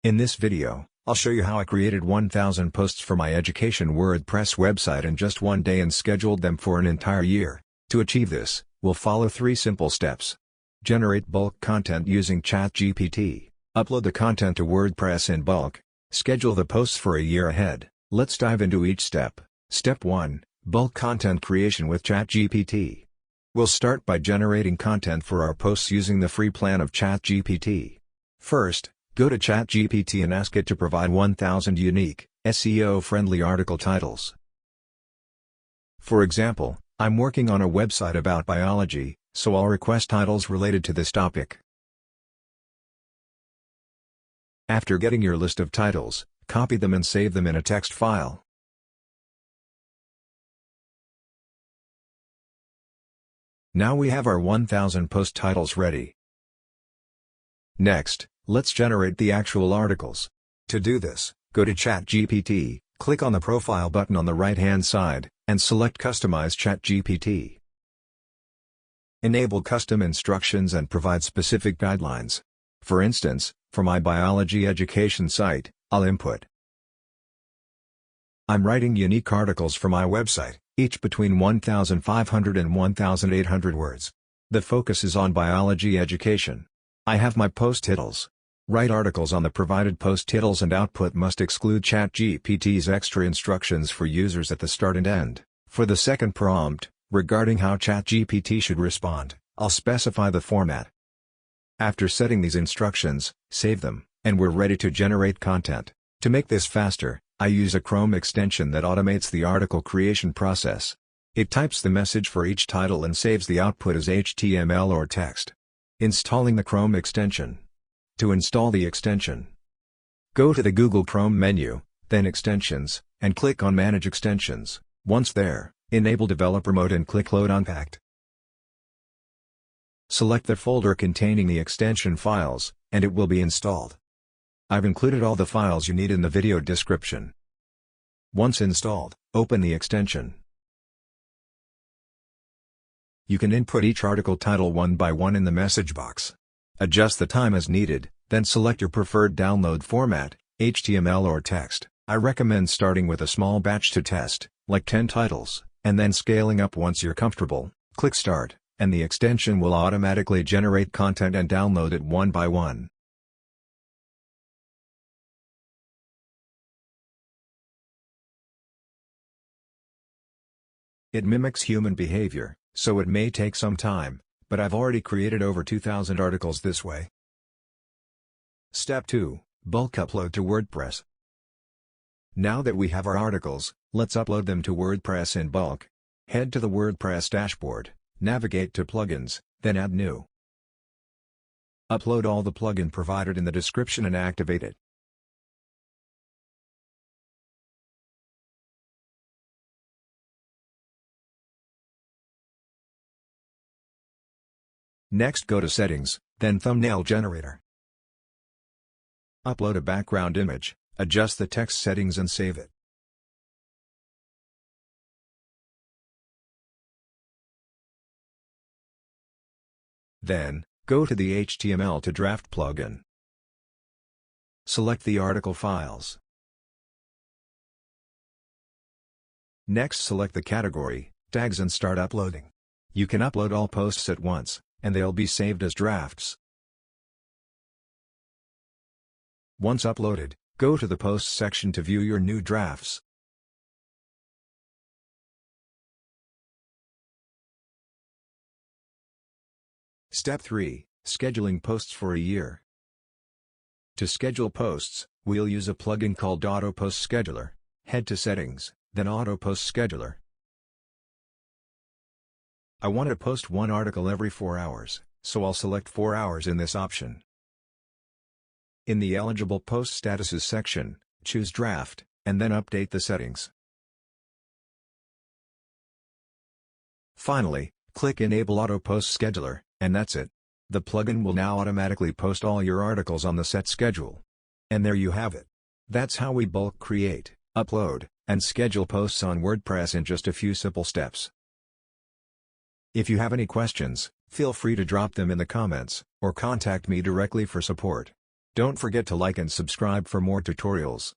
In this video, I'll show you how I created 1,000 posts for my education WordPress website in just one day and scheduled them for an entire year. To achieve this, we'll follow 3 simple steps. Generate bulk content using ChatGPT. Upload the content to WordPress in bulk. Schedule the posts for a year ahead. Let's dive into each step. Step 1. Bulk content creation with ChatGPT. We'll start by generating content for our posts using the free plan of ChatGPT. First, go to ChatGPT and ask it to provide 1,000 unique, SEO-friendly article titles. For example, I'm working on a website about biology, so I'll request titles related to this topic. After getting your list of titles, copy them and save them in a text file. Now we have our 1,000 post titles ready. Next, let's generate the actual articles. To do this, go to ChatGPT, click on the profile button on the right-hand side, and select Customize ChatGPT. Enable custom instructions and provide specific guidelines. For instance, for my biology education site, I'll input: I'm writing unique articles for my website, each between 1,500 and 1,800 words. The focus is on biology education. I have my post titles. Write articles on the provided post titles and output must exclude ChatGPT's extra instructions for users at the start and end. For the second prompt, regarding how ChatGPT should respond, I'll specify the format. After setting these instructions, save them, and we're ready to generate content. To make this faster, I use a Chrome extension that automates the article creation process. It types the message for each title and saves the output as HTML or text. Installing the Chrome extension. To install the extension, go to the Google Chrome menu, then Extensions, and click on Manage Extensions. Once there, enable Developer Mode and click Load Unpacked. Select the folder containing the extension files, and it will be installed. I've included all the files you need in the video description. Once installed, open the extension. You can input each article title one by one in the message box. Adjust the time as needed, then select your preferred download format, HTML or text. I recommend starting with a small batch to test, like 10 titles, and then scaling up once you're comfortable. Click Start, and the extension will automatically generate content and download it one by one. It mimics human behavior, so it may take some time, but I've already created over 2,000 articles this way. Step 2. Bulk upload to WordPress. Now that we have our articles, let's upload them to WordPress in bulk. Head to the WordPress dashboard, navigate to Plugins, then Add New. Upload all the plugin provided in the description and activate it. Next go to Settings, then Thumbnail Generator. Upload a background image, adjust the text settings and save it. Then, go to the HTML to Draft plugin. Select the article files. Next select the category, tags and start uploading. You can upload all posts at once, and they'll be saved as drafts. Once uploaded, go to the Posts section to view your new drafts. Step 3. Scheduling posts for a year. To schedule posts, we'll use a plugin called Auto Post Scheduler. Head to Settings, then Auto Post Scheduler. I want to post one article every 4 hours, so I'll select 4 hours in this option. In the Eligible Post Statuses section, choose Draft, and then update the settings. Finally, click Enable Auto Post Scheduler, and that's it. The plugin will now automatically post all your articles on the set schedule. And there you have it. That's how we bulk create, upload, and schedule posts on WordPress in just a few simple steps. If you have any questions, feel free to drop them in the comments, or contact me directly for support. Don't forget to like and subscribe for more tutorials.